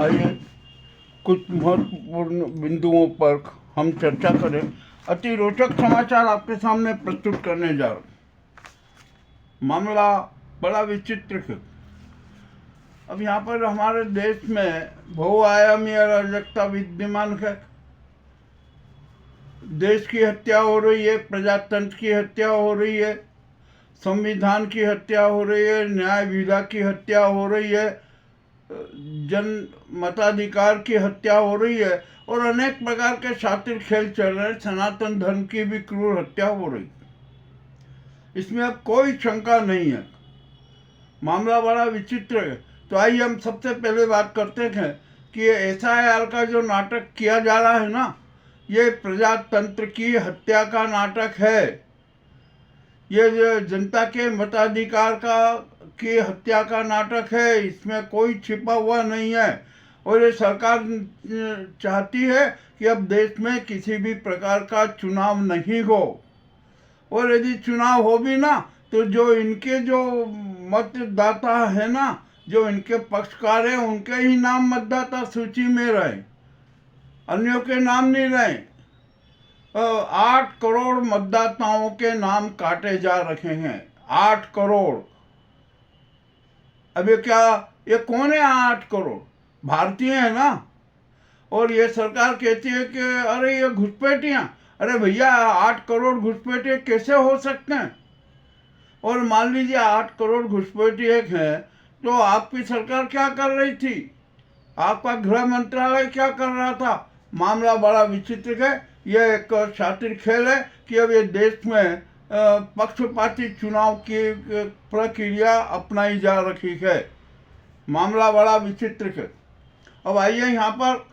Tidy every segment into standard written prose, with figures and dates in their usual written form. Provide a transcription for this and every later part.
आइए कुछ महत्वपूर्ण बिंदुओं पर हम चर्चा करें। अति रोचक समाचार आपके सामने प्रस्तुत करने जा रहा हूँ। मामला बड़ा विचित्र है। अब यहाँ पर हमारे देश में बहुआयामी अराजकता विद्यमान है। देश की हत्या हो रही है, प्रजातंत्र की हत्या हो रही है, संविधान की हत्या हो रही है, न्याय विधा की हत्या हो रही है, जन मताधिकार की हत्या हो रही है और अनेक प्रकार के शातिर खेल चल रहे हैं। सनातन धर्म की भी क्रूर हत्या हो रही है, इसमें अब कोई शंका नहीं है। मामला बड़ा विचित्र है। तो आइए हम सबसे पहले बात करते हैं कि ये SIR का जो नाटक किया जा रहा है ना, ये प्रजातंत्र की हत्या का नाटक है। ये जो जनता के मताधिकार की हत्या का नाटक है, इसमें कोई छिपा हुआ नहीं है। और ये सरकार चाहती है कि अब देश में किसी भी प्रकार का चुनाव नहीं हो, और यदि चुनाव हो भी ना तो जो मतदाता है ना, जो इनके पक्षकार हैं, उनके ही नाम मतदाता सूची में रहे, अन्यों के नाम नहीं रहे। 8 करोड़ मतदाताओं के नाम काटे जा रहे हैं। 8 करोड़। अब ये कौन है? 8 करोड़ भारतीय है ना। और ये सरकार कहती है कि अरे ये घुसपैठियां। अरे भैया, 8 करोड़ घुसपैठिए कैसे हो सकते हैं? और मान लीजिए 8 करोड़ घुसपैठिए हैं, तो आपकी सरकार क्या कर रही थी? आपका गृह मंत्रालय क्या कर रहा था? मामला बड़ा विचित्र है। यह एक शातिर खेल है कि अब ये देश में पक्षपाती चुनाव की प्रक्रिया अपनाई जा रही है। मामला बड़ा विचित्र है। अब आइए यहाँ पर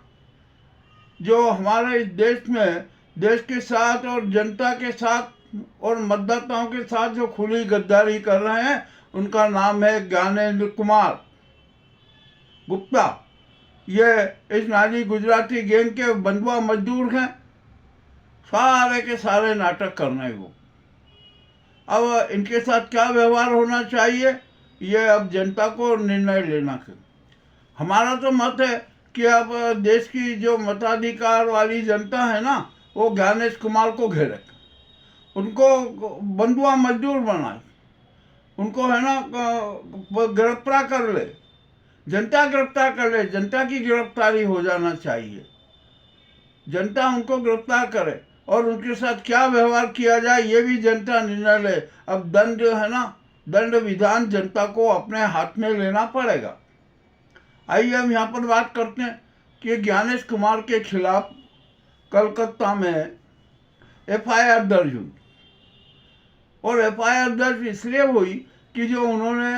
जो हमारे देश में देश के साथ और जनता के साथ और मतदाताओं के साथ जो खुली गद्दारी कर रहे हैं, उनका नाम है ज्ञानेंद्र कुमार गुप्ता। ये इस नाजी गुजराती गैंग के बंधुआ मजदूर हैं। सारे के सारे नाटक कर रहे हैं वो। अब इनके साथ क्या व्यवहार होना चाहिए, ये अब जनता को निर्णय लेना है। हमारा तो मत है कि अब देश की जो मताधिकार वाली जनता है ना, वो ज्ञानेश कुमार को घेरे, उनको बंधुआ मजदूर बनाए, उनको है ना गिरफ्तार कर ले, जनता गिरफ्तार कर ले। जनता की गिरफ्तारी हो जाना चाहिए, जनता उनको गिरफ्तार करे और उनके साथ क्या व्यवहार किया जाए ये भी जनता निर्णय ले। अब दंड है ना, दंड विधान जनता को अपने हाथ में लेना पड़ेगा। आइए हम यहाँ पर बात करते हैं कि ज्ञानेश कुमार के खिलाफ कलकत्ता में FIR दर्ज हुई। और FIR दर्ज इसलिए हुई कि जो उन्होंने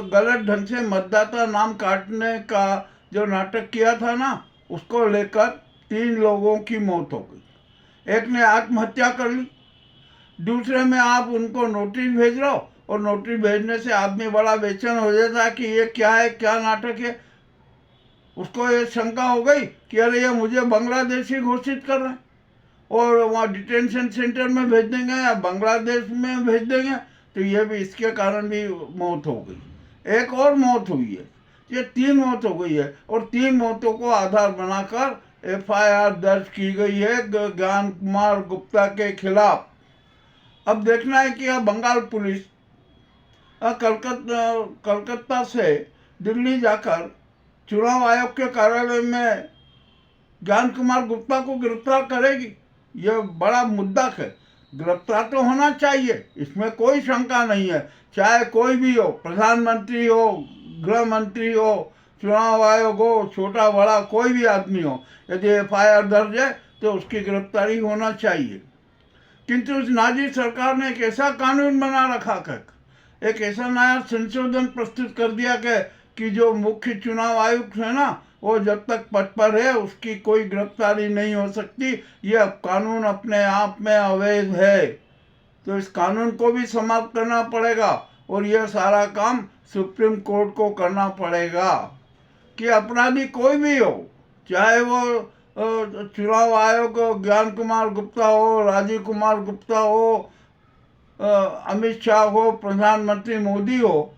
गलत ढंग से मतदाता नाम काटने का जो नाटक किया था ना, उसको लेकर 3 लोगों की मौत हो गई। एक ने आत्महत्या कर ली, दूसरे में आप उनको नोटिस भेज रहे हो, और नोटिस भेजने से आदमी बड़ा बेचैन हो जाता है कि ये क्या है, क्या नाटक है। उसको ये शंका हो गई कि अरे ये मुझे बांग्लादेशी घोषित कर रहे हैं, और वहाँ डिटेंशन सेंटर में भेज देंगे या बांग्लादेश में भेज देंगे। तो ये भी, इसके कारण भी मौत हो गई। एक और मौत हुई है। ये 3 मौत हो गई है, और 3 मौतों को आधार बनाकर FIR दर्ज की गई है ज्ञान कुमार गुप्ता के खिलाफ। अब देखना है कि अब बंगाल पुलिस कलकत्ता से दिल्ली जाकर चुनाव आयोग के कार्यालय में ज्ञान कुमार गुप्ता को गिरफ्तार करेगी। यह बड़ा मुद्दा है। गिरफ्तार तो होना चाहिए, इसमें कोई शंका नहीं है। चाहे कोई भी हो, प्रधानमंत्री हो, गृह मंत्री हो, चुनाव आयोग हो, छोटा बड़ा कोई भी आदमी हो, यदि FIR दर्ज है तो उसकी गिरफ्तारी होना चाहिए। किंतु उस नाजी सरकार ने एक ऐसा कानून बना रखा है, एक ऐसा नया संशोधन प्रस्तुत कर दिया कि जो मुख्य चुनाव आयुक्त है ना, वो जब तक पद पर है उसकी कोई गिरफ्तारी नहीं हो सकती। यह कानून अपने आप में अवैध है। तो इस कानून को भी समाप्त करना पड़ेगा, और यह सारा काम सुप्रीम कोर्ट को करना पड़ेगा कि अपराधी कोई भी हो, चाहे वो चुनाव आयोग ज्ञान कुमार गुप्ता हो, राजीव कुमार गुप्ता हो, अमित शाह हो, प्रधानमंत्री मोदी हो,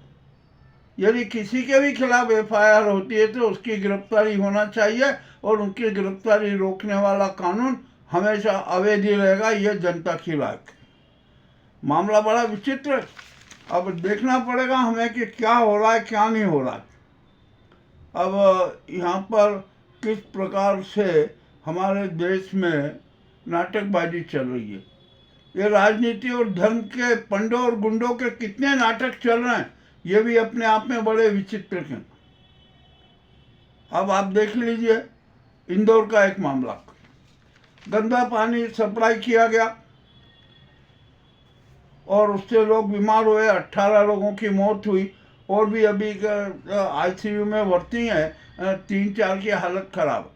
यदि किसी के भी खिलाफ एफआईआर होती है तो उसकी गिरफ्तारी होना चाहिए, और उनकी गिरफ्तारी रोकने वाला कानून हमेशा अवैध रहेगा। यह जनता की राय। मामला बड़ा विचित्र है। अब देखना पड़ेगा हमें कि क्या हो रहा है, क्या नहीं हो रहा है। अब यहाँ पर किस प्रकार से हमारे देश में नाटकबाजी चल रही है, ये राजनीति और धर्म के पंडों और गुंडों के कितने नाटक चल रहे हैं, ये भी अपने आप में बड़े विचित्र हैं। अब आप देख लीजिए इंदौर का एक मामला, गंदा पानी सप्लाई किया गया और उससे लोग बीमार हुए, 18 लोगों की मौत हुई, और भी अभी आईसीयू में भर्ती हैं, 3-4 की हालत खराब।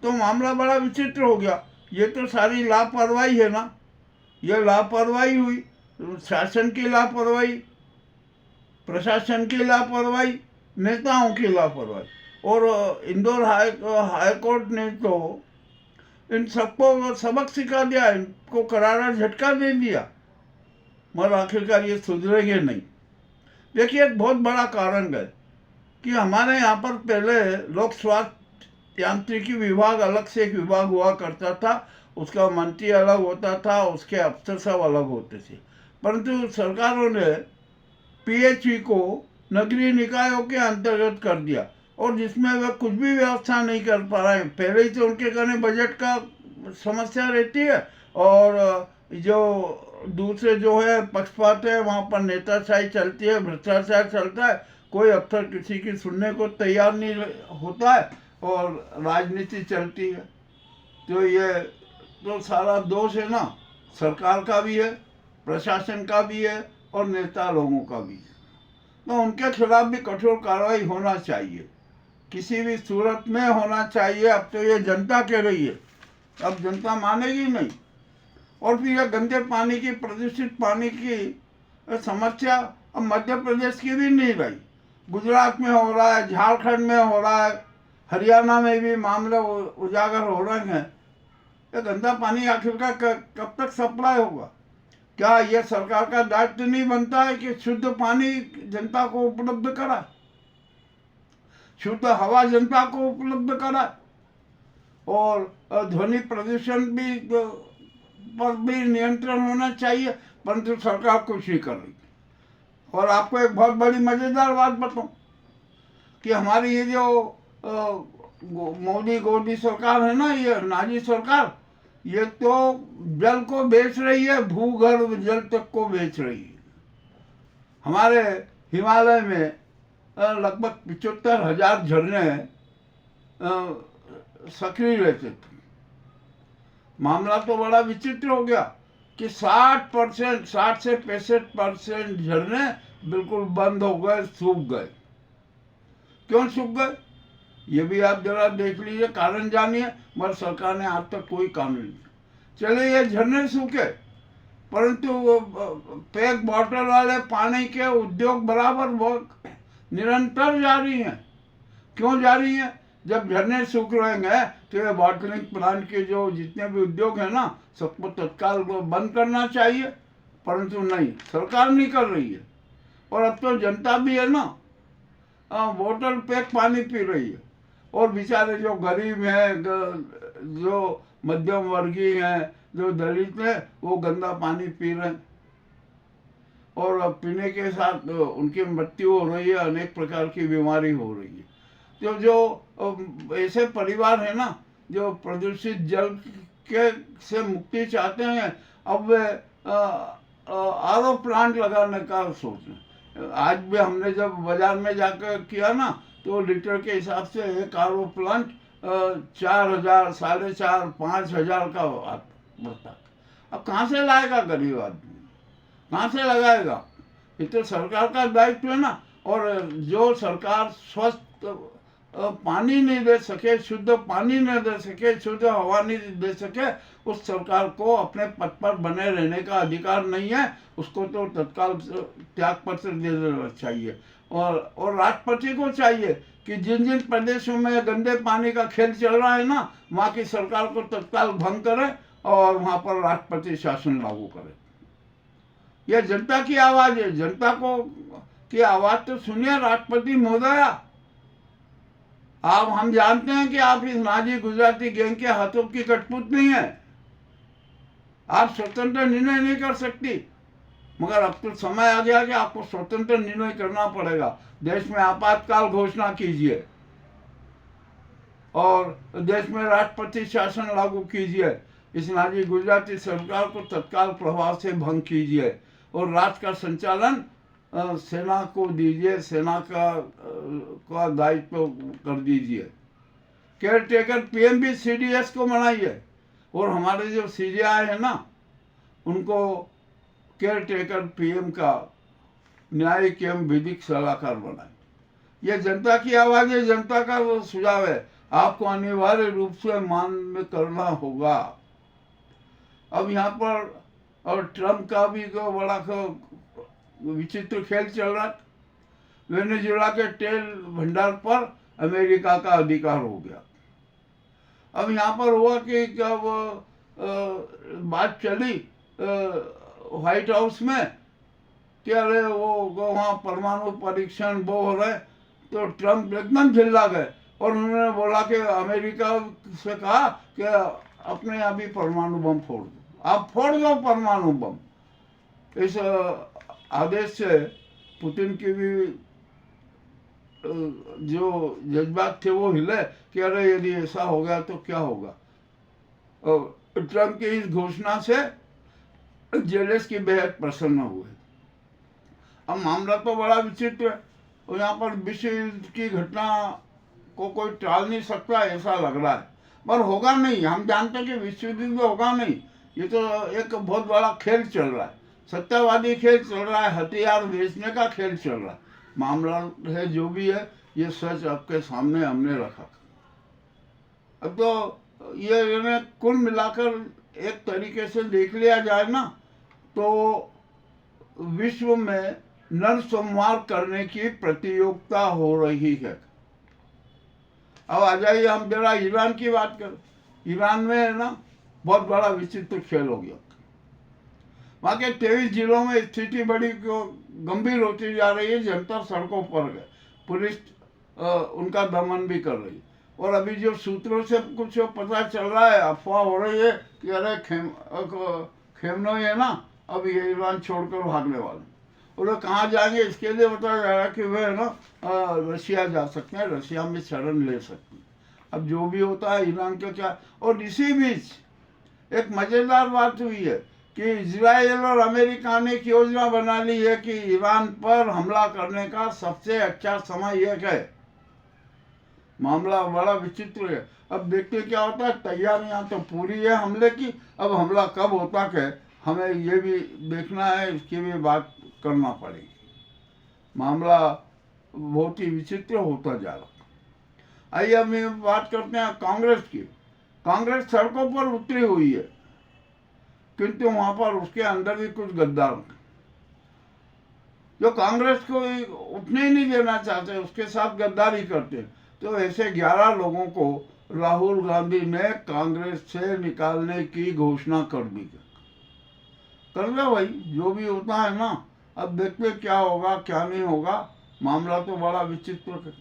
तो मामला बड़ा विचित्र हो गया। ये तो सारी लापरवाही है ना, ये लापरवाही हुई, शासन की लापरवाही, प्रशासन की लापरवाही, नेताओं की लापरवाही। और इंदौर हाई कोर्ट ने तो इन सबको सबक सिखा दिया, इनको करारा झटका दे दिया, मगर आखिरकार ये सुधरेंगे नहीं। देखिए एक बहुत बड़ा कारण है कि हमारे यहाँ पर पहले लोक स्वास्थ्य यांत्रिकी विभाग अलग से एक विभाग हुआ करता था, उसका मंत्री अलग होता था, उसके अफसर सब अलग होते थे। परंतु सरकारों ने पीएचई को नगरीय निकायों के अंतर्गत कर दिया, और जिसमें वह कुछ भी व्यवस्था नहीं कर पा रहे हैं। पहले ही तो उनके कहने बजट का समस्या रहती है, और जो दूसरे जो है पक्षपात है, वहाँ पर नेताशाही चलती है, भ्रष्टाचार चलता है, कोई अफसर किसी की सुनने को तैयार नहीं होता है, और राजनीति चलती है। तो ये तो सारा दोष है ना, सरकार का भी है, प्रशासन का भी है, और नेता लोगों का भी है। तो उनके खिलाफ भी कठोर कार्रवाई होना चाहिए, किसी भी सूरत में होना चाहिए। अब तो ये जनता कह रही है, अब जनता मानेगी नहीं। और फिर यह गंदे पानी की, प्रदूषित पानी की समस्या अब मध्य प्रदेश की भी नहीं रही, गुजरात में हो रहा है, झारखंड में हो रहा है, हरियाणा में भी मामले उजागर हो रहे हैं। ये गंदा पानी आखिरकार कब तक सप्लाई होगा? क्या यह सरकार का दायित्व नहीं बनता है कि शुद्ध पानी जनता को उपलब्ध करा, शुद्ध हवा जनता को उपलब्ध करा, और ध्वनि प्रदूषण भी पर भी नियंत्रण होना चाहिए, परंतु सरकार कुछ नहीं कर रही। और आपको एक बहुत बड़ी मजेदार बात बताऊं कि हमारी ये जो मोदी गोदी सरकार है ना, ये नाजी सरकार, ये तो जल को बेच रही है, भूगर्भ जल तक को बेच रही है। हमारे हिमालय में लगभग 75,000 झरने सक्रिय रहते थे। मामला तो बड़ा विचित्र हो गया कि 60% 60 से 65% झरने बिल्कुल बंद हो गए, सूख गए। क्यों सूख गए, ये भी आप जरा देख लीजिए, कारण जानिए, मगर सरकार ने आज तक कोई कानून नहीं। चले ये झरने सूखे, परंतु पैक बॉटल वाले पानी के उद्योग बराबर निरंतर जारी हैं। क्यों जारी हैं? जब झरने सूख रहेंगे तो ये बॉटलिंग प्लांट के जो जितने भी उद्योग हैं ना, सबको तत्काल बंद करना चाहिए, परंतु नहीं, सरकार नहीं कर रही है। और अब तो जनता भी है ना, बोतल पैक पानी पी रही है, और बेचारे जो गरीब हैं, जो मध्यम वर्गीय हैं, जो दलित हैं, वो गंदा पानी पी रहे हैं, और पीने के साथ उनकी मृत्यु हो रही है, अनेक प्रकार की बीमारी हो रही है। तो जो ऐसे परिवार है ना, जो प्रदूषित जल के से मुक्ति चाहते हैं, अब वे आरओ प्लांट लगाने का सोच रहे। आज भी हमने जब बाजार में जाकर किया ना, तो लीटर के हिसाब से एक आरओ प्लांट 4,000, 4,500, 5,000 का बढ़ता। अब कहाँ से लाएगा गरीब आदमी, कहाँ से लगाएगा? ये तो सरकार का दायित्व है ना। और जो सरकार स्वस्थ पानी नहीं दे सके, शुद्ध पानी नहीं दे सके, शुद्ध हवा नहीं दे सके, उस सरकार को अपने पद पर बने रहने का अधिकार नहीं है। उसको तो तत्काल त्याग पत्र दे देना चाहिए। और राष्ट्रपति को चाहिए कि जिन जिन प्रदेशों में गंदे पानी का खेल चल रहा है ना, वहाँ की सरकार को तत्काल भंग करे और वहाँ पर राष्ट्रपति शासन लागू करे। यह जनता की आवाज़ है, जनता को कि आवाज तो सुनिए राष्ट्रपति महोदया, आप हम जानते हैं कि आप इस नाजी गुजराती गैंग के हाथों की कठपुतली हैं, आप स्वतंत्र निर्णय नहीं कर सकती, मगर अब तो समय आ गया कि आपको स्वतंत्र निर्णय करना पड़ेगा। देश में आपातकाल घोषणा कीजिए और देश में राष्ट्रपति शासन लागू कीजिए, इस नाजी गुजराती सरकार को तत्काल प्रभाव से भंग कीजिए और राज्य का संचालन सेना को दीजिए, सेना का दायित्व कर दीजिए। केयर टेकर पीएम भी सीडीएस को बनाइए और हमारे जो सीजीआई है ना, उनको केयर टेकर पीएम का न्यायिक एवं विधिक सलाहकार बनाए। ये जनता की आवाज है, जनता का वो सुझाव है, आपको अनिवार्य रूप से मान्य करना होगा। अब यहाँ पर और ट्रम्प का भी तो बड़ा विचित्र खेल चल रहा है। वेनेजुएला के तेल भंडार पर अमेरिका का अधिकार हो गया। अब यहाँ पर हुआ कि जब बात चली व्हाइट हाउस में कि अरे वो वहाँ परमाणु परीक्षण वो हो रहे, तो ट्रम्प एकदम चिल्ला गए और उन्होंने बोला कि अमेरिका से कहा कि अपने यहाँ भी परमाणु बम फोड़ दो, आप फोड़ दो परमाणु बम। इस आदेश से पुतिन की भी जो जज्बात थे वो हिले कि अरे यदि ऐसा हो गया तो क्या होगा। और ट्रम्प की इस घोषणा से जेलेंस्की बेहद प्रसन्न हुए। अब मामला तो बड़ा विचित्र है और यहाँ पर विश्व युद्ध की घटना को कोई टाल नहीं सकता ऐसा लग रहा है, पर होगा नहीं। हम जानते हैं कि विश्व युद्ध में होगा नहीं, ये तो एक बहुत बड़ा खेल चल रहा है, सत्तावादी खेल चल रहा है, हथियार बेचने का खेल चल रहा है। मामला है जो भी है, ये सच आपके सामने हमने रखा। अब तो ये कुल मिलाकर एक तरीके से देख लिया जाए ना, तो विश्व में नरसंहार करने की प्रतियोगिता हो रही है। अब आ जाइए हम जरा ईरान की बात करें। ईरान में है ना बहुत बड़ा विचित्र खेल हो गया। वहाँ के 23 जिलों में स्थिति बड़ी गंभीर होती जा रही है, जनता सड़कों पर गए, पुलिस उनका दमन भी कर रही है। और अभी जो सूत्रों से कुछ पता चल रहा है, अफवाह हो रही है कि अरे खेमनो है ना, अब ये ईरान छोड़कर भागने वाले, और वो कहाँ जाएंगे इसके लिए बताया जा रहा है कि वे है ना रशिया जा सकते हैं, रशिया में शरण ले सकते हैं। अब जो भी होता है ईरान का क्या। और इसी बीच एक मज़ेदार बात हुई है कि इजराइल और अमेरिका ने एक योजना बना ली है कि ईरान पर हमला करने का सबसे अच्छा समय यह है। मामला बड़ा विचित्र है। अब देखते क्या होता है, तैयारियां तो पूरी है हमले की, अब हमला कब होता है हमें ये भी देखना है, इसकी भी बात करना पड़ेगी। मामला बहुत ही विचित्र होता जा रहा। आइए हम बात करते हैं कांग्रेस की। कांग्रेस सड़कों पर उतरी हुई है, किंतु वहां पर उसके अंदर भी कुछ गद्दार जो कांग्रेस को उठने ही नहीं देना चाहते, उसके साथ गद्दारी करते। तो ऐसे 11 लोगों को राहुल गांधी ने कांग्रेस से निकालने की घोषणा कर दी। कर लो भाई, जो भी होता है ना, अब देखते क्या होगा क्या नहीं होगा। मामला तो बड़ा विचित्र है।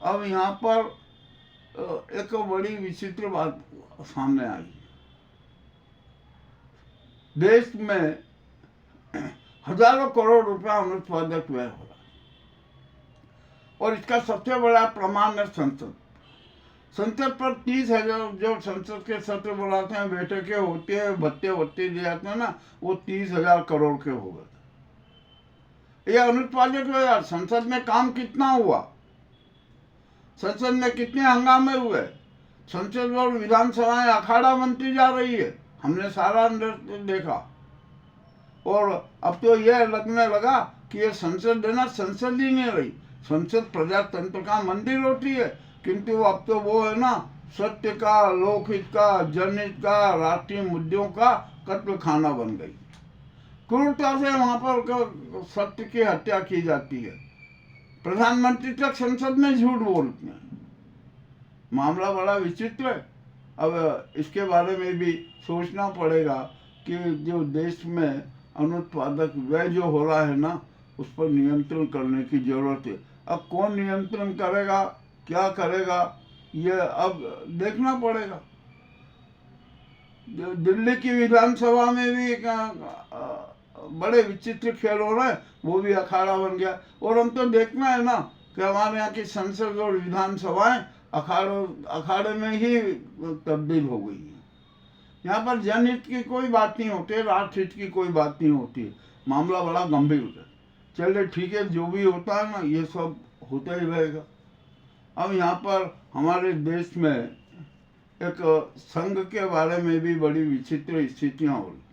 अब यहाँ पर एक बड़ी विचित्र बात सामने आई। देश में हजारों करोड़ रुपया अनुत्पादक व्यय हो रहा है और इसका सबसे बड़ा प्रमाण है संसद। संसद पर 30,000 जो संसद के सत्र बुलाते हैं, बैठकें होती है, भत्ते दिए जाते हैं ना, वो 30,000 करोड़ के हो गए। ये अनुत्पादक व्यय। संसद में काम कितना हुआ, संसद में कितने हंगामे हुए, संसद और विधानसभाएं अखाड़ा बनती जा रही है, हमने सारा अंदर देखा। और अब तो यह लगने लगा कि ये संसद है ना, संसद ही नहीं रही। संसद प्रजातंत्र का मंदिर होती है, किंतु अब तो वो है ना सत्य का, लोकहित का, जनहित का, राष्ट्रीय मुद्दों का कत्ल खाना बन गई। क्रूरता से वहां पर सत्य की हत्या की जाती है। प्रधानमंत्री तक संसद में झूठ बोलते हैं। मामला बड़ा विचित्र है। अब इसके बारे में भी सोचना पड़ेगा कि जो देश में अनुत्पादक व्यय जो हो रहा है ना, उस पर नियंत्रण करने की जरूरत है। अब कौन नियंत्रण करेगा, क्या करेगा, ये अब देखना पड़ेगा। दिल्ली की विधानसभा में भी बड़े विचित्र खेल हो रहे हैं, वो भी अखाड़ा बन गया। और हम तो देखना है ना कि हमारे यहाँ की संसद और विधानसभाएं अखाड़े में ही तब्दील हो गई है। यहाँ पर जनहित की कोई बात नहीं होती, राष्ट्रहित की कोई बात नहीं होती। मामला बड़ा गंभीर है। चलिए ठीक है, जो भी होता है ना, ये सब होता ही रहेगा। अब यहाँ पर हमारे देश में एक संघ के बारे में भी बड़ी विचित्र स्थितियां हो रही।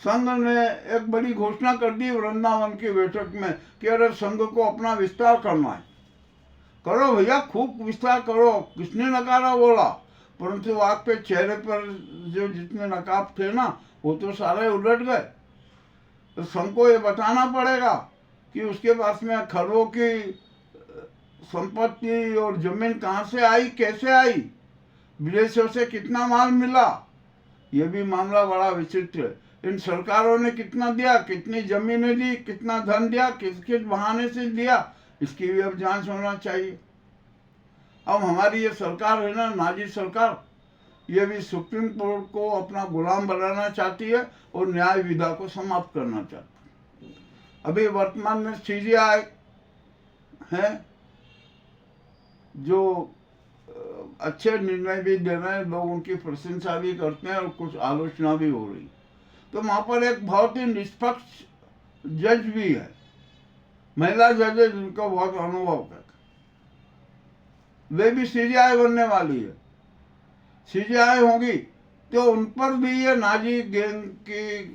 संघ ने एक बड़ी घोषणा कर दी वृंदावन की बैठक में कि अरे संघ को अपना विस्तार करना है। करो भैया, खूब विस्तार करो, किसने नकारा बोला, परंतु आपके चेहरे पर जो जितने नकाब थे ना, वो तो सारे उलट गए। तो संघ को ये बताना पड़ेगा कि उसके पास में खरबों की संपत्ति और जमीन कहाँ से आई, कैसे आई, विदेशों से कितना माल मिला। ये भी मामला बड़ा विचित्र है। इन सरकारों ने कितना दिया, कितनी जमीनें दी, कितना धन दिया, किस किस बहाने से दिया, इसकी भी अब जांच होना चाहिए। अब हमारी ये सरकार है ना, नाजी सरकार, ये भी सुप्रीम कोर्ट को अपना गुलाम बनाना चाहती है और न्याय विधा को समाप्त करना चाहती है। अभी वर्तमान में सीजीआई है जो अच्छे निर्णय भी दे रहे हैं, लोग उनकी प्रशंसा भी करते हैं और कुछ आलोचना भी हो रही। तो वहाँ पर एक बहुत ही निष्पक्ष जज भी है, महिला जज है जिनका बहुत अनुभव है, वे भी सीजीआई बनने वाली है। सीजीआई होगी तो उन पर भी ये नाजी गैंग की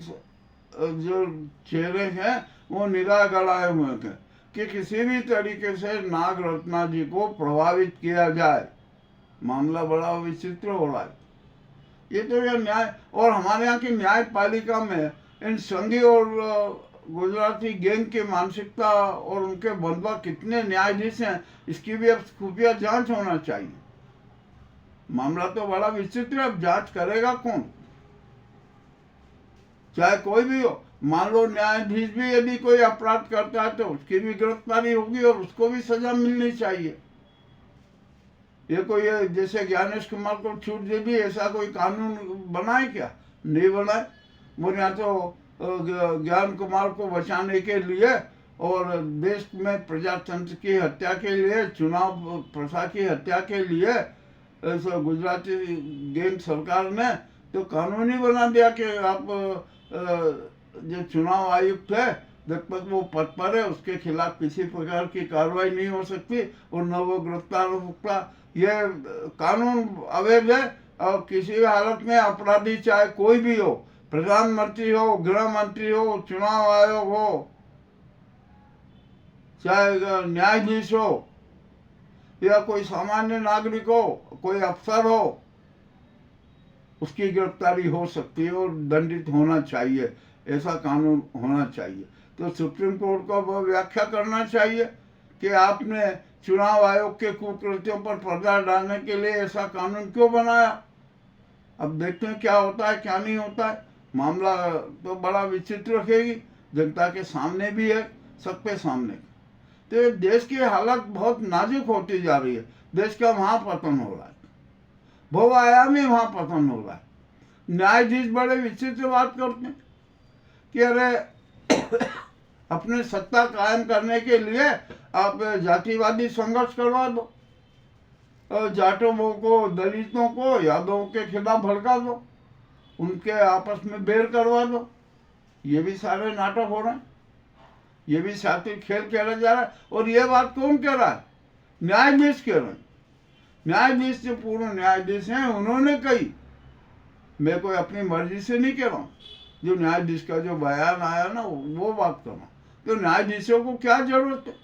जो चेहरे हैं वो निगाह गड़ाए हुए हैं कि किसी भी तरीके से नाग रत्ना जी को प्रभावित किया जाए। मामला बड़ा विचित्र हो रहा है। ये तो यह न्याय, और हमारे यहाँ की न्यायपालिका में इन संघी और गुजराती गैंग की मानसिकता और उनके बंधुआ कितने न्यायाधीश हैं, इसकी भी अब खुफिया जांच होना चाहिए। मामला तो बड़ा विचित्र है। अब जांच करेगा कौन, चाहे कोई भी हो। मान लो न्यायाधीश भी यदि कोई अपराध करता है तो उसकी भी गिरफ्तारी होगी और उसको भी सजा मिलनी चाहिए। ये कोई जैसे ज्ञानेश कुमार को छूट दे दी, ऐसा कोई कानून बनाए क्या? नहीं बनाए। मेरे यहाँ तो ज्ञान कुमार को बचाने के लिए और देश में प्रजातंत्र की हत्या के लिए, चुनाव प्रथा की हत्या के लिए गुजराती गैंग सरकार ने तो कानून ही बना दिया कि आप जो चुनाव आयुक्त है जब तक वो पद पर है उसके खिलाफ किसी प्रकार की कार्रवाई नहीं हो सकती और न वो गिरफ्तार हो सकता। ये कानून अवैध है और किसी भी हालत में अपराधी चाहे कोई भी हो, प्रधानमंत्री हो, गृह मंत्री हो, चुनाव आयोग हो, चाहे न्यायाधीश हो या कोई सामान्य नागरिक हो, कोई अफसर हो, उसकी गिरफ्तारी हो सकती है और दंडित होना चाहिए। ऐसा कानून होना चाहिए। तो सुप्रीम कोर्ट को वह व्याख्या करना चाहिए कि आपने चुनाव आयोग के कुकृत्यों पर पर्दा डालने के लिए ऐसा कानून क्यों बनाया। अब देखते हैं क्या होता है क्या नहीं होता है। मामला तो बड़ा विचित्र रखेगी, जनता के सामने भी है, सबके सामने। तो देश की हालत बहुत नाजुक होती जा रही है। देश का महापतन हो रहा है, बहुआयामी महापतन हो रहा है। न्यायाधीश बड़े विचित्र बात करते हैं कि अरे अपने सत्ता कायम करने के लिए आप जातिवादी संघर्ष करवा दो, जाटों को, दलितों को, यादवों के खिलाफ भड़का दो, उनके आपस में बैर करवा दो। ये भी सारे नाटक हो रहे हैं, ये भी शातिर खेल खेला जा रहा है। और ये बात कौन कह रहा है? न्यायाधीश कह रहे हैं। न्यायाधीश जो पूर्व न्यायाधीश हैं उन्होंने कही, मैं कोई अपनी मर्जी से नहीं कह रहा हूँ। जो न्यायाधीश का जो बयान आया ना वो बात कर रहा हूँ। तो न्यायाधीशों को क्या जरूरत है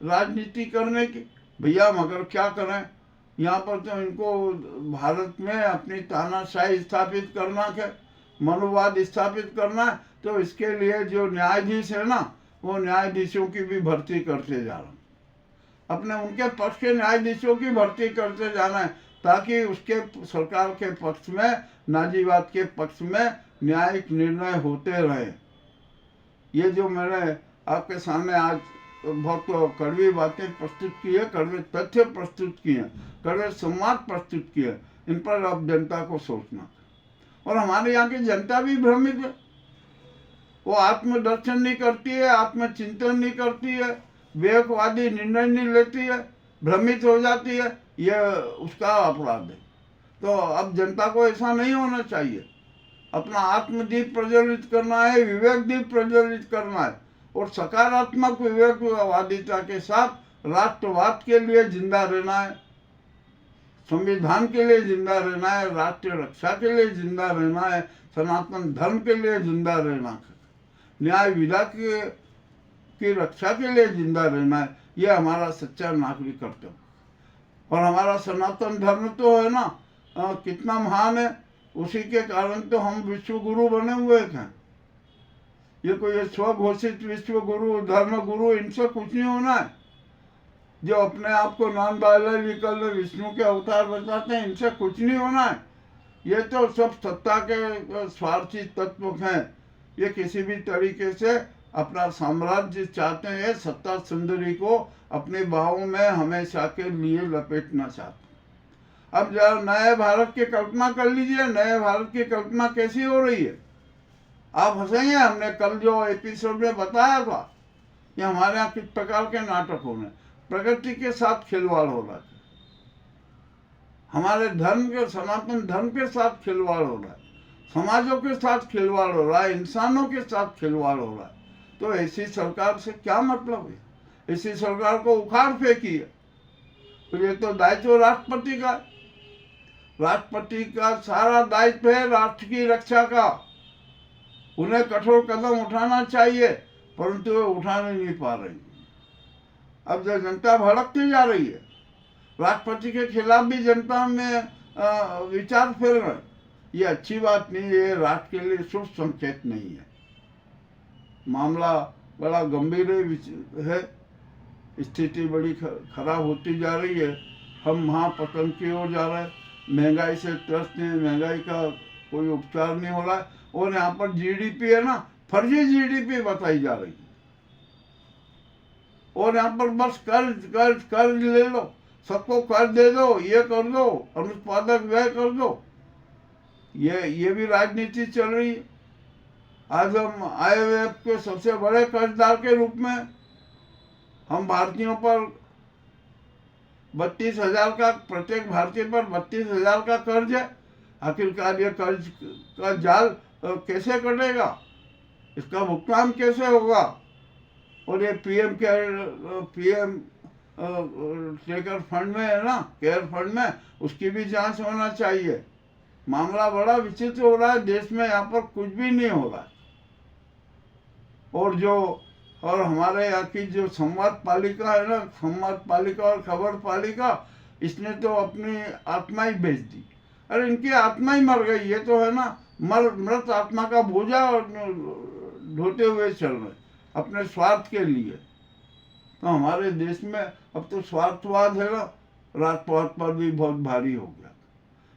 राजनीति करने की? भैया मगर क्या करें, यहाँ पर तो इनको भारत में अपनी तानाशाही स्थापित करना है, मनुवाद स्थापित करना है। तो इसके लिए जो न्यायाधीश है ना, वो न्यायाधीशों की भी भर्ती करते जा रहे हैं। अपने उनके पक्ष के न्यायाधीशों की भर्ती करते जाना है ताकि उसके सरकार के पक्ष में, नाजीवाद के पक्ष में न्यायिक निर्णय होते रहे। ये जो मैंने आपके सामने आज बहुत कड़वी बातें प्रस्तुत की है, कड़वे तथ्य प्रस्तुत किए हैं, कड़वे संवाद प्रस्तुत किए हैं, इन पर अब जनता को सोचना। और हमारे यहाँ की जनता भी भ्रमित है, वो आत्मदर्शन नहीं करती है, आत्मचिंतन नहीं करती है, विवेकवादी निर्णय नहीं लेती है, भ्रमित हो जाती है, ये उसका अपराध है। तो अब जनता को ऐसा नहीं होना चाहिए, अपना आत्मदीप प्रज्वलित करना है, विवेक दीप प्रज्वलित करना है, और सकारात्मक विवेकवादिता के साथ राष्ट्रवाद के लिए जिंदा रहना है, संविधान के लिए जिंदा रहना है, राष्ट्रीय रक्षा के लिए जिंदा रहना है, सनातन धर्म के लिए जिंदा रहना है, न्याय विधा की रक्षा के लिए जिंदा रहना है। ये हमारा सच्चा नागरिक कर्तव्य। और हमारा सनातन धर्म तो है ना, कितना महान है, उसी के कारण तो हम विश्व गुरु बने हुए हैं। ये कोई स्वघोषित विश्व गुरु, धर्म गुरु, इनसे कुछ नहीं होना है। जो अपने आप को नॉन बायोलॉजिकल में विष्णु के अवतार बताते हैं, इनसे कुछ नहीं होना है। ये तो सब सत्ता के स्वार्थी तत्व हैं। ये किसी भी तरीके से अपना साम्राज्य चाहते हैं, सत्ता सुंदरी को अपने बाहों में हमेशा के लिए लपेटना चाहते हैं। अब जरा नए भारत की कल्पना कर लीजिए, नए भारत की कल्पना कैसी हो रही है। आप हंसेंगे, हमने कल जो एपिसोड में बताया था कि हमारे यहाँ किस प्रकार के नाटक हो रहे हैं। प्रकृति के साथ खिलवाड़ हो रहा है, हमारे धर्म के, सनातन धर्म के साथ खिलवाड़ हो रहा है, समाजों के साथ खिलवाड़ हो रहा है, इंसानों के साथ खिलवाड़ हो रहा है। तो ऐसी सरकार से क्या मतलब है? ऐसी सरकार को उखाड़ फेंकी है। तो ये तो दायित्व राष्ट्रपति का, राष्ट्रपति का सारा दायित्व है राष्ट्र की रक्षा का। उन्हें कठोर कदम उठाना चाहिए, परंतु वे उठाने नहीं पा रही। अब जो जनता भड़कती जा रही है, राष्ट्रपति के खिलाफ भी जनता में विचार फैल रहे, ये अच्छी बात नहीं है, राष्ट्र के लिए शुभ संकेत नहीं है। मामला बड़ा गंभीर है, स्थिति बड़ी खराब होती जा रही है। हम महापतन की ओर जा रहे हैं, महंगाई से त्रस्त हैं, महंगाई का कोई उपचार नहीं हो रहा है। और यहाँ पर जीडीपी है ना, फर्जी जीडीपी बताई जा रही है। और यहाँ पर बस कर्ज कर्ज कर्ज ले लो, सबको कर्ज दे दो, ये कर दो, अनुत्पादक व्यय कर दो, ये भी राजनीति चल रही है। आज हम IMF के सबसे बड़े कर्जदार के रूप में हम भारतीयों पर 32,000 का, प्रत्येक भारतीय पर 32,000 का कर्ज है। आखिरकार ये कर्ज का जाल कैसे कटेगा, इसका भुगतान कैसे होगा? और ये पीएम टेकर फंड में है ना, केयर फंड में, उसकी भी जांच होना चाहिए। मामला बड़ा विचित्र हो रहा है देश में, यहाँ पर कुछ भी नहीं हो रहा है। और हमारे यहाँ की जो संवाद पालिका है ना, संवाद पालिका और खबर पालिका, इसने तो अपनी आत्मा ही बेच दी। अरे इनकी आत्मा ही मर गई। ये तो है ना, मृत आत्मा का बोझा ढोते हुए चल रहे अपने स्वार्थ के लिए। तो हमारे देश में अब तो स्वार्थवाद है ना, राष्ट्रवाद पर भी बहुत भारी हो गया।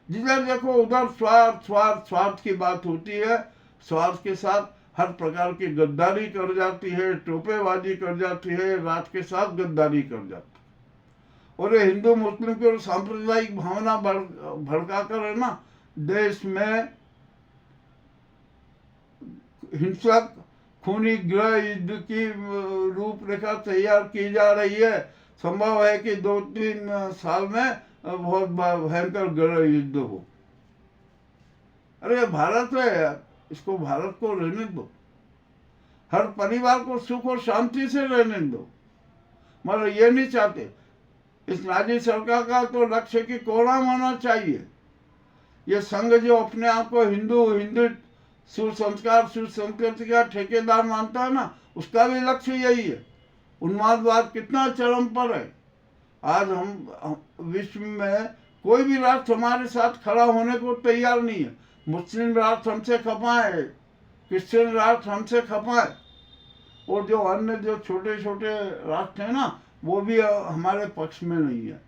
जिधर देखो उधर स्वार्थ स्वार्थ स्वार्थ की बात होती है। स्वार्थ के साथ हर प्रकार की गद्दारी कर जाती है, टोपेबाजी कर जाती है, राष्ट्र के साथ गद्दारी कर जाती है। और ये हिंदू मुस्लिम की और सांप्रदायिक भावना भड़का कर है ना, देश में हिंसक खूनी गृह युद्ध की रूपरेखा तैयार की जा रही है। संभव है कि 2-3 साल में बहुत भयंकर गृह युद्ध हो। अरे भारत है, इसको भारत को रहने दो, हर परिवार को सुख और शांति से रहने दो। मगर ये नहीं चाहते। इस नाजी सरकार का तो लक्ष्य की कोणाम होना चाहिए। ये संघ जो अपने आप को हिंदू सुसंस्कार सुसंस्कृति का ठेकेदार मानता है ना, उसका भी लक्ष्य यही है। उन्मादवाद कितना चरम पर है। आज हम विश्व में कोई भी राष्ट्र हमारे साथ खड़ा होने को तैयार नहीं है। मुस्लिम राष्ट्र हमसे खपाए, क्रिश्चियन राष्ट्र हमसे खपाए, और जो अन्य जो छोटे छोटे राष्ट्र हैं ना, वो भी हमारे पक्ष में नहीं है।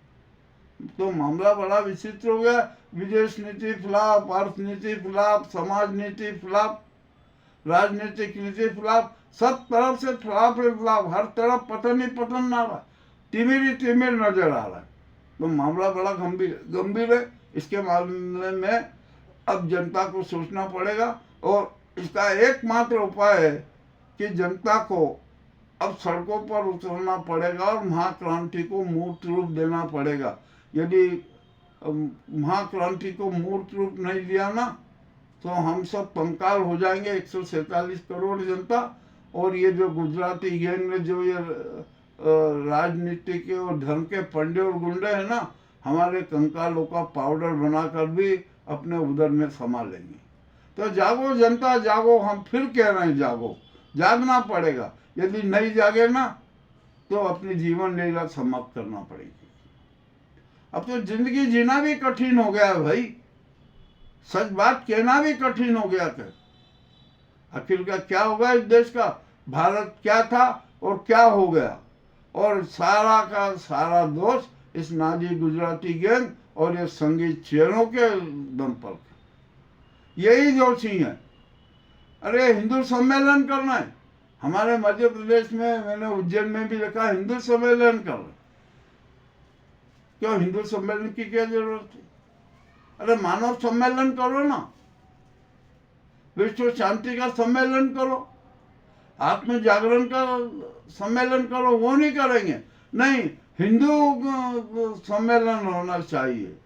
तो मामला बड़ा विचित्र हो गया। विदेश नीति खिलाफ, अर्थ नीति खिलाफ, समाज नीति खिलाफ, राजनीतिक नीति खिलाफ, सब तरफ से खिलाफ ही खिलाफ, हर तरफ पतन ही पतन आ रहा है, तिमिर ही तिमिर नजर आ रहा है। तो मामला बड़ा गंभीर है। इसके मामले में अब जनता को सोचना पड़ेगा और इसका एकमात्र उपाय है कि जनता को अब सड़कों पर उतरना पड़ेगा और महाक्रांति को मूर्त रूप देना पड़ेगा। यदि महाक्रांति को मूर्त रूप नहीं दिया ना तो हम सब कंकाल हो जाएंगे, 147 करोड़ जनता। और ये जो गुजराती गैंग ने जो ये राजनीति के और धर्म के पंडे और गुंडे हैं ना, हमारे कंकालों का पाउडर बनाकर भी अपने उदर में समा लेंगे। तो जागो जनता, जागो। हम फिर कह रहे हैं जागो, जागना पड़ेगा। यदि नहीं जागे ना तो अपनी जीवन लीला समाप्त करना पड़ेगी। अब तो जिंदगी जीना भी कठिन हो गया है भाई, सच बात कहना भी कठिन हो गया था। आखिर का क्या होगा इस देश का? भारत क्या था और क्या हो गया? और सारा का सारा दोष इस नाजी गुजराती गैंग और ये संगीत चेयरों के दम पर, यही दोषी है। अरे हिंदू सम्मेलन करना है हमारे मध्य प्रदेश में, मैंने उज्जैन में भी देखा हिंदू सम्मेलन कर रहे। क्यों हिंदू सम्मेलन की क्या जरूरत है? अरे मानव सम्मेलन करो ना, विश्व शांति का सम्मेलन करो, आत्म जागरण का सम्मेलन करो। वो नहीं करेंगे, नहीं हिंदू सम्मेलन होना चाहिए।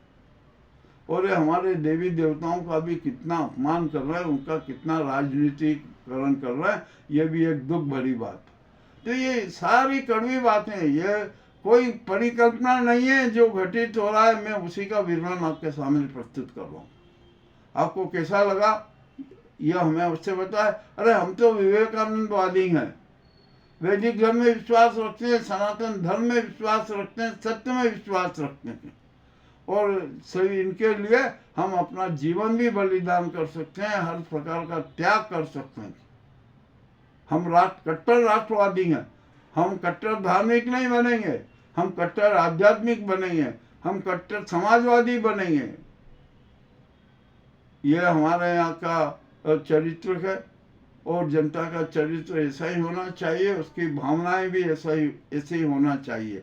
और ये हमारे देवी देवताओं का भी कितना अपमान कर रहा है, उनका कितना राजनीतिकरण कर रहा है, ये भी एक दुख भरी बात। तो ये सारी कड़वी बातें, ये कोई परिकल्पना नहीं है। जो घटित हो रहा है मैं उसी का विवरण आपके सामने प्रस्तुत कर रहा हूँ। आपको कैसा लगा यह हमें अवश्य बताएं। अरे हम तो विवेकानंदवादी हैं, वैदिक धर्म में विश्वास रखते हैं, सनातन धर्म में विश्वास रखते हैं, सत्य में विश्वास रखते हैं। और सभी इनके लिए हम अपना जीवन भी बलिदान कर सकते हैं, हर प्रकार का त्याग कर सकते हैं। हम कट्टर राष्ट्रवादी हैं, हम कट्टर धार्मिक नहीं बनेंगे, हम कट्टर आध्यात्मिक बनेंगे, हम कट्टर समाजवादी बनेंगे। यह हमारे यहाँ का चरित्र है और जनता का चरित्र ऐसा ही होना चाहिए, उसकी भावनाएं भी ऐसे ही होना चाहिए।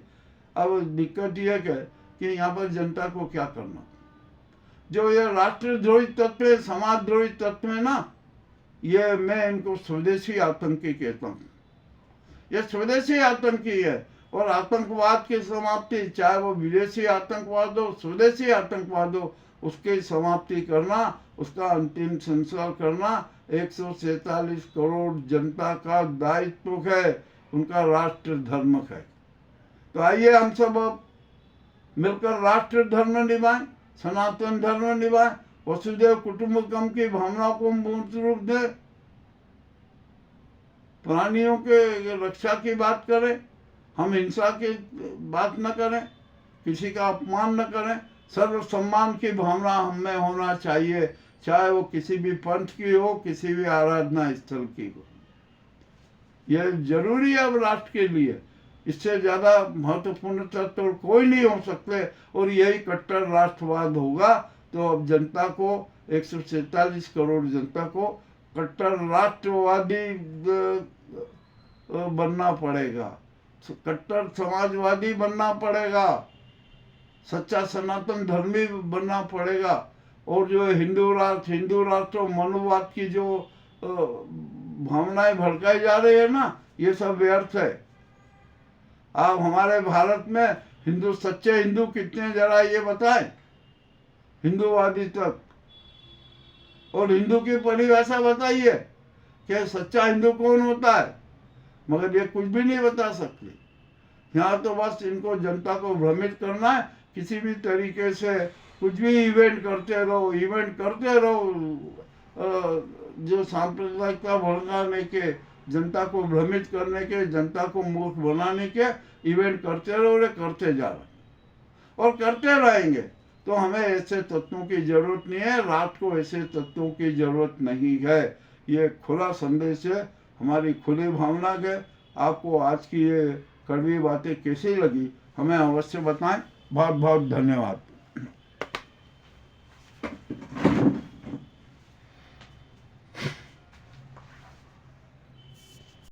अब दिक्कत यह है कि यहाँ पर जनता को क्या करना, जो ये राष्ट्रद्रोही तत्व है, समाजद्रोही तत्व है ना, ये मैं इनको स्वदेशी आतंकी कहता हूँ। ये स्वदेशी आतंकी है और आतंकवाद की समाप्ति, चाहे वो विदेशी आतंकवाद हो, स्वदेशी आतंकवाद हो, उसकी समाप्ति करना, उसका अंतिम संस्कार करना 147 करोड़ जनता का दायित्व है, उनका राष्ट्र धर्म है। तो आइए हम सब अब मिलकर राष्ट्र धर्म निभाएं, सनातन धर्म निभाएं, वसुदेव कुटुंबकम की भावना को मूर्त रूप दे, प्राणियों के रक्षा की बात करें, हम हिंसा की बात न करें, किसी का अपमान न करें, सर्व सम्मान की भावना हमें होना चाहिए, चाहे वो किसी भी पंथ की हो, किसी भी आराधना स्थल की हो। यह जरूरी है अब राष्ट्र के लिए, इससे ज्यादा महत्वपूर्ण तत्व तो कोई नहीं हो सकते। और यही कट्टर राष्ट्रवाद होगा। तो अब जनता को 147 करोड़ जनता को कट्टर राष्ट्रवादी बनना पड़ेगा, कट्टर समाजवादी बनना पड़ेगा, सच्चा सनातन धर्मी बनना पड़ेगा। और जो हिंदू राष्ट्र मनुवाद की जो भावनाएं भड़काई जा रही है ना, ये सब व्यर्थ है। आप हमारे भारत में हिंदू, सच्चे हिंदू कितने जरा ये बताएं, हिंदूवादी तक। और हिंदू की परिभाषा बताइए कि सच्चा हिंदू कौन होता है, मगर ये कुछ भी नहीं बता सकते। यहाँ तो बस इनको जनता को भ्रमित करना है, किसी भी तरीके से कुछ भी इवेंट करते रहो, जो सांप्रदायिकता भड़काने के, जनता को भ्रमित करने के, जनता को मूर्ख बनाने के इवेंट करते करते जा रहे और करते रहेंगे। तो हमें ऐसे तत्वों की जरूरत नहीं है, राष्ट्र को ऐसे तत्वों की जरूरत नहीं है। ये खुला संदेश है, हमारी खुली भावना है। आपको आज की ये कड़वी बातें कैसी लगी हमें अवश्य बताएं। बहुत बहुत धन्यवाद।